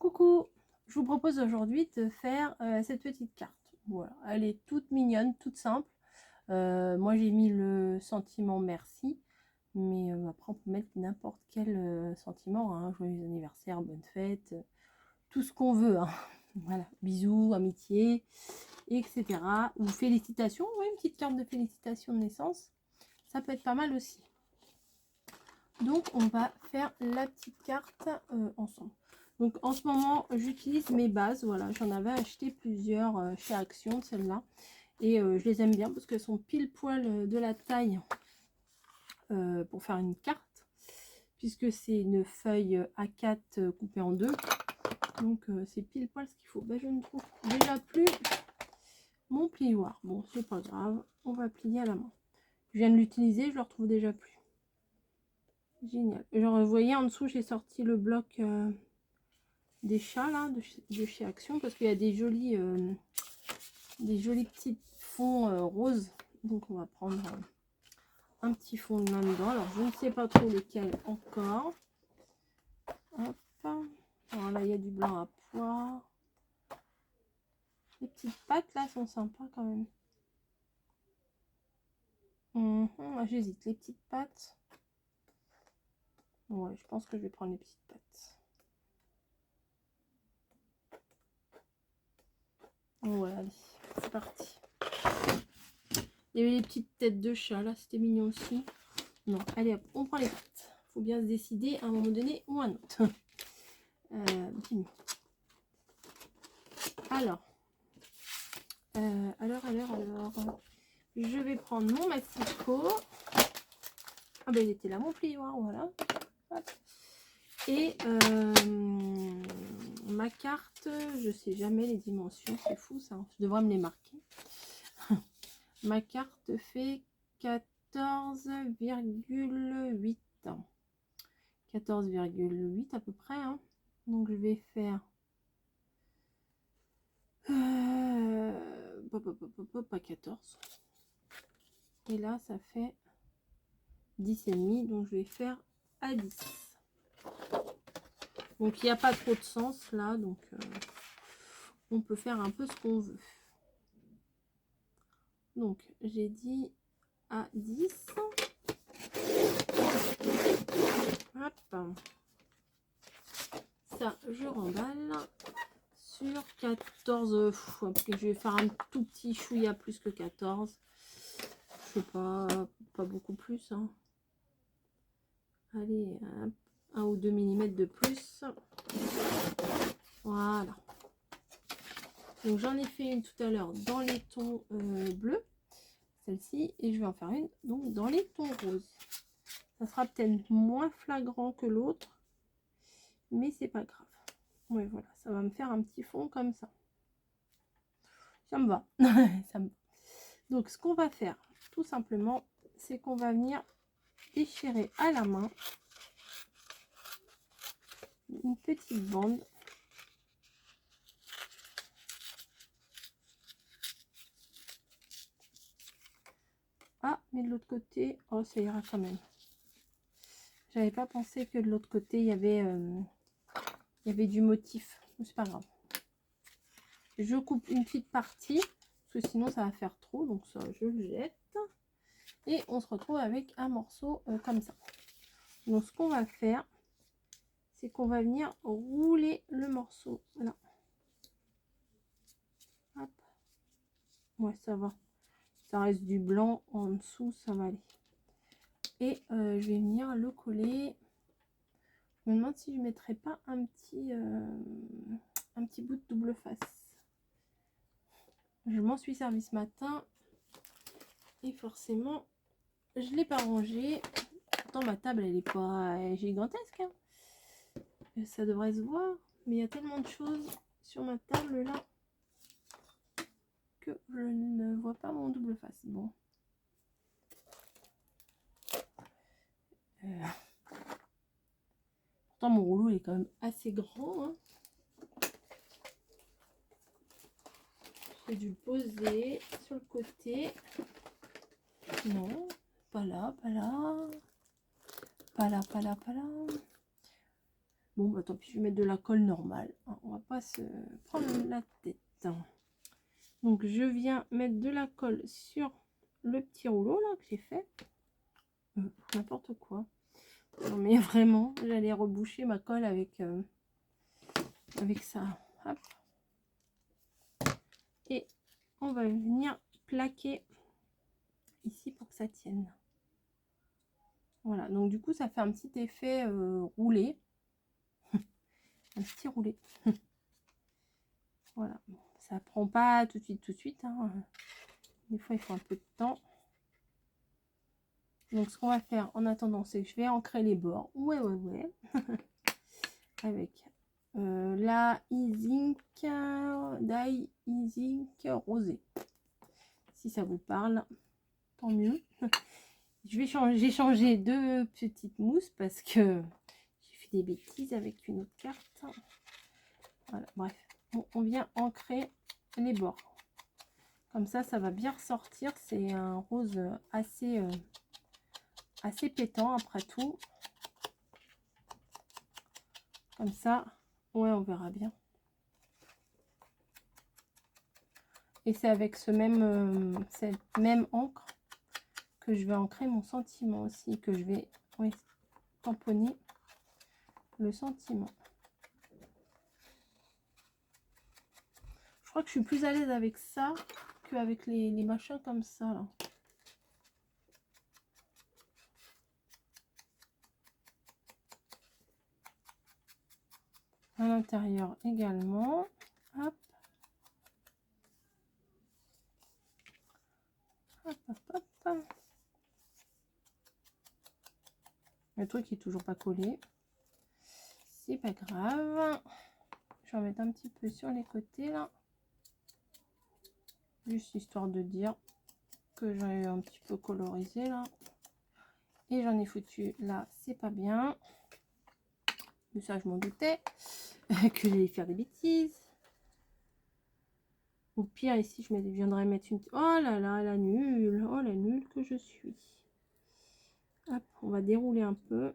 Coucou, je vous propose aujourd'hui de faire cette petite carte. Voilà, elle est toute mignonne, toute simple. Moi j'ai mis le sentiment merci, mais après on peut mettre n'importe quel sentiment, hein. Joyeux anniversaire, bonne fête, tout ce qu'on veut, hein. Voilà, bisous, amitié, etc. Ou félicitations, ouais, une petite carte de félicitations de naissance, ça peut être pas mal aussi. Donc on va faire la petite carte ensemble. Donc en ce moment j'utilise mes bases, voilà, j'en avais acheté plusieurs chez Action, celles-là, et je les aime bien parce qu'elles sont pile poil de la taille pour faire une carte, puisque c'est une feuille A4 coupée en deux, donc c'est pile poil ce qu'il faut. Ben, je ne trouve déjà plus mon plioir, bon c'est pas grave, on va plier à la main. Je viens de l'utiliser, je le retrouve déjà plus. Génial. Genre, vous voyez en dessous j'ai sorti le bloc des chats là de chez Action, parce qu'il y a des jolis petits fonds roses, donc on va prendre un petit fond là dedans. Alors je ne sais pas trop lequel encore. Hop. Alors là il y a du blanc à pois. Les petites pattes là sont sympas quand même. J'hésite, les petites pattes. Ouais, je pense que je vais prendre les petites pattes. Ouais, allez, c'est parti. Il y avait les petites têtes de chat là, c'était mignon aussi. Non, allez hop, on prend les pattes. Faut bien se décider à un moment donné ou un autre. Alors, je vais prendre mon massicot. Ah ben il était là mon plioir, voilà. Hop. Et ma carte, je sais jamais les dimensions, c'est fou ça, je devrais me les marquer. Ma carte fait 14,8. 14,8 à peu près, hein. Donc je vais faire pas 14. Et là ça fait 10,5, donc je vais faire à 10. Donc il n'y a pas trop de sens là, donc on peut faire un peu ce qu'on veut. Donc j'ai dit à 10. Hop. Ça je remballe sur 14. Je vais faire un tout petit chouïa plus que 14. Je sais pas beaucoup plus, hein. Allez, 1 ou 2 mm de plus. Voilà. Donc j'en ai fait une tout à l'heure dans les tons bleus, celle-ci, et je vais en faire une donc dans les tons roses. Ça sera peut-être moins flagrant que l'autre, mais c'est pas grave. Oui, voilà, ça va me faire un petit fond comme ça. Ça me va. Ça me va. Donc ce qu'on va faire, tout simplement, c'est qu'on va venir déchirer à la main une petite bande. Ah, mais de l'autre côté, oh, ça ira quand même. J'avais pas pensé que de l'autre côté, il y avait du motif. C'est pas grave. Je coupe une petite partie, parce que sinon ça va faire trop. Donc ça, je le jette. Et on se retrouve avec un morceau comme ça. Donc ce qu'on va faire, c'est qu'on va venir rouler le morceau là. Hop. Ouais, ça va. Ça reste du blanc en dessous, ça va aller. Et je vais venir le coller. Je me demande si je ne mettrais pas un petit bout de double face. Je m'en suis servi ce matin. Et forcément, je ne l'ai pas rangé. Pourtant, ma table, elle n'est pas gigantesque, hein. Ça devrait se voir. Mais il y a tellement de choses sur ma table là que je ne vois pas mon double face. Bon. Pourtant, mon rouleau est quand même assez grand, hein. J'ai dû le poser sur le côté. Non, pas là, pas là. Pas là, pas là, pas là. Bon, bah tant pis, je vais mettre de la colle normale. Hein, on va pas se prendre la tête. Donc, je viens mettre de la colle sur le petit rouleau là que j'ai fait. N'importe quoi. Non, mais vraiment, j'allais reboucher ma colle avec ça. Hop. Et on va venir plaquer ici pour que ça tienne. Voilà, donc du coup, ça fait un petit effet roulé. Un petit roulé. Voilà, ça prend pas tout de suite. Hein. Des fois, il faut un peu de temps. Donc, ce qu'on va faire en attendant, c'est que je vais ancrer les bords. Ouais. Avec la Ink Dye Ink Rosé. Si ça vous parle, tant mieux. J'ai changé de petites mousses parce que j'ai fait des bêtises avec une autre carte. Voilà, bref. On vient ancrer les bords. Comme ça va bien ressortir. C'est un rose assez pétant après tout. Comme ça, ouais, on verra bien. Et c'est avec cette même encre que je vais ancrer mon sentiment aussi, que je vais tamponner le sentiment. Je crois que je suis plus à l'aise avec ça qu'avec les machins comme ça là. À l'intérieur également. Hop. Hop. Le truc est toujours pas collé. C'est pas grave. Je vais en mettre un petit peu sur les côtés là. Juste histoire de dire que j'ai un petit peu colorisé là. Et j'en ai foutu là, c'est pas bien. Mais ça, je m'en doutais que j'allais faire des bêtises. Au pire, ici, je viendrai mettre une... Oh là là, la nulle. Oh, la nulle que je suis. Hop, on va dérouler un peu.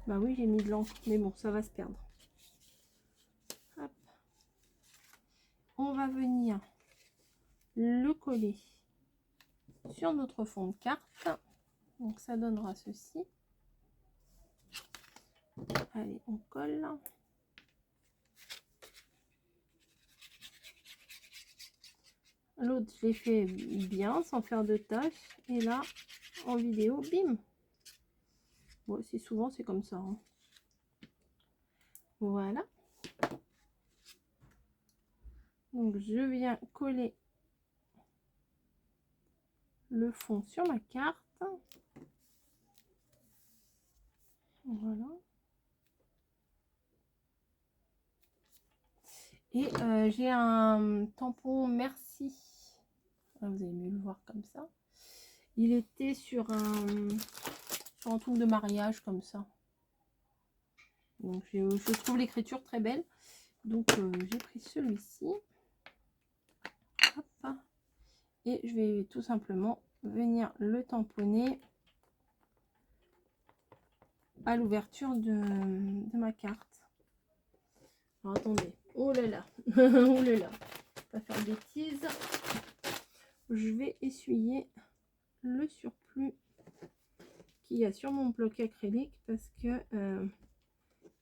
Bah oui, j'ai mis de l'encre, mais bon, ça va se perdre. Hop. On va venir le coller sur notre fond de carte. Donc, ça donnera ceci. Allez, on colle. L'autre, je l'ai fait bien, sans faire de tâches. Et là, en vidéo, bim. Bon, souvent, c'est comme ça. Hein. Voilà. Donc, je viens coller le fond sur ma carte. Voilà. Et j'ai un tampon Merci. Là, vous allez mieux le voir comme ça. Il était sur un truc de mariage comme ça. Donc, je trouve l'écriture très belle. Donc, j'ai pris celui-ci. Et je vais tout simplement venir le tamponner à l'ouverture de ma carte. Alors, attendez. Oh là là. Oh là là. Pas faire de bêtises. Je vais essuyer le surplus qu'il y a sur mon bloc acrylique parce que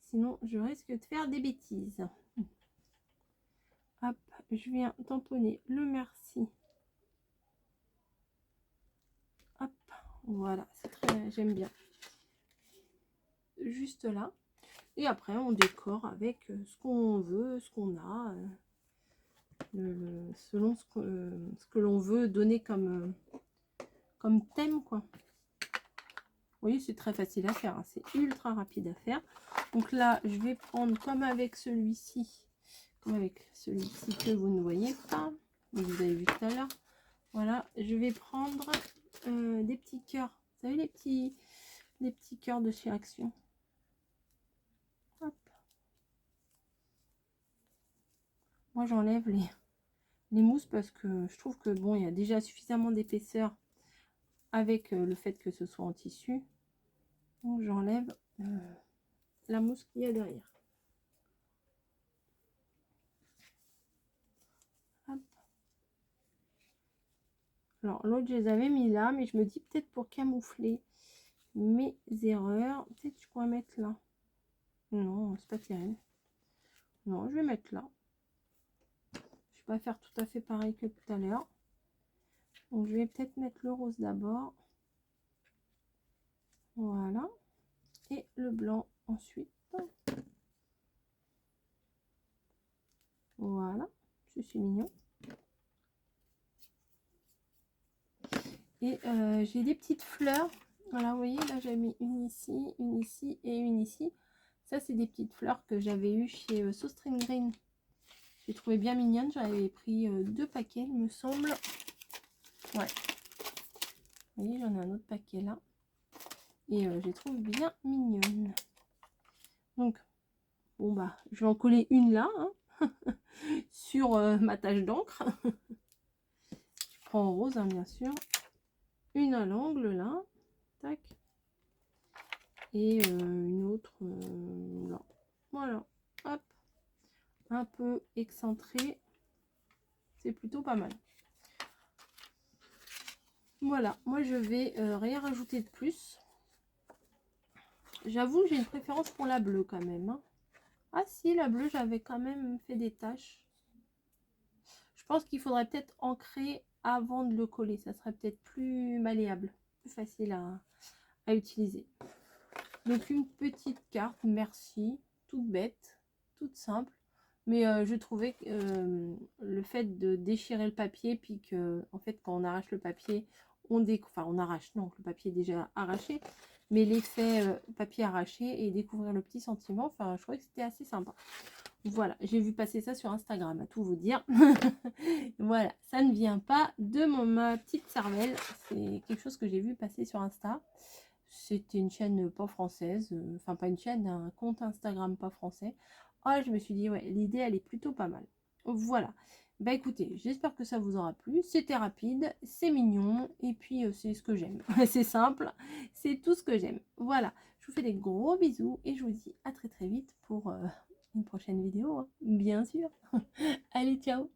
sinon je risque de faire des bêtises. Hop, je viens tamponner le merci. Hop, voilà, c'est très, j'aime bien. Juste là. Et après on décore avec ce qu'on veut, ce qu'on a, selon ce que l'on veut donner comme thème quoi. Vous voyez, c'est très facile à faire, hein. C'est ultra rapide à faire. Donc là, je vais prendre comme avec celui-ci, que vous ne voyez pas, mais vous avez vu tout à l'heure. Voilà, je vais prendre des petits cœurs. Vous savez, les petits cœurs de chez Action. Hop. Moi, j'enlève les mousses parce que je trouve que bon, il y a déjà suffisamment d'épaisseur avec le fait que ce soit en tissu. Donc, j'enlève la mousse qu'il y a derrière. Hop. Alors l'autre je les avais mis là, mais je me dis peut-être pour camoufler mes erreurs, peut-être je pourrais mettre là. Non, c'est pas terrible. Non, je vais mettre là. Je vais pas faire tout à fait pareil que tout à l'heure. Donc je vais peut-être mettre le rose d'abord. Voilà. Et le blanc ensuite. Voilà. C'est mignon. Et j'ai des petites fleurs. Voilà, vous voyez, là j'ai mis une ici et une ici. Ça, c'est des petites fleurs que j'avais eues chez So String Green. J'ai trouvé bien mignonne. J'avais pris 2 paquets, il me semble. Ouais. Vous voyez, j'en ai un autre paquet là. Et je trouve bien mignonne. Donc, bon bah, je vais en coller une là, hein, sur ma tache d'encre. Je prends en rose, hein, bien sûr. Une à l'angle là. Tac. Et une autre là. Voilà. Hop. Un peu excentré. C'est plutôt pas mal. Voilà. Moi, je vais rien rajouter de plus. J'avoue, j'ai une préférence pour la bleue quand même. Hein. Ah si, la bleue, j'avais quand même fait des taches. Je pense qu'il faudrait peut-être ancrer avant de le coller. Ça serait peut-être plus malléable, plus facile à utiliser. Donc une petite carte, merci, toute bête, toute simple. Mais je trouvais que le fait de déchirer le papier, puis que en fait quand on arrache le papier, on arrache, non, le papier est déjà arraché, mais l'effet papier arraché et découvrir le petit sentiment, enfin je trouvais que c'était assez sympa. Voilà, j'ai vu passer ça sur Instagram, à tout vous dire. Voilà, ça ne vient pas de ma petite cervelle, c'est quelque chose que j'ai vu passer sur Insta. C'était une chaîne pas française, enfin pas une chaîne, un compte Instagram pas français. Ah, je me suis dit, ouais, l'idée, elle est plutôt pas mal. Voilà. Bah écoutez, j'espère que ça vous aura plu. C'était rapide, c'est mignon, et puis c'est ce que j'aime. C'est simple, c'est tout ce que j'aime. Voilà, je vous fais des gros bisous, et je vous dis à très très vite pour une prochaine vidéo, hein, bien sûr. Allez, ciao!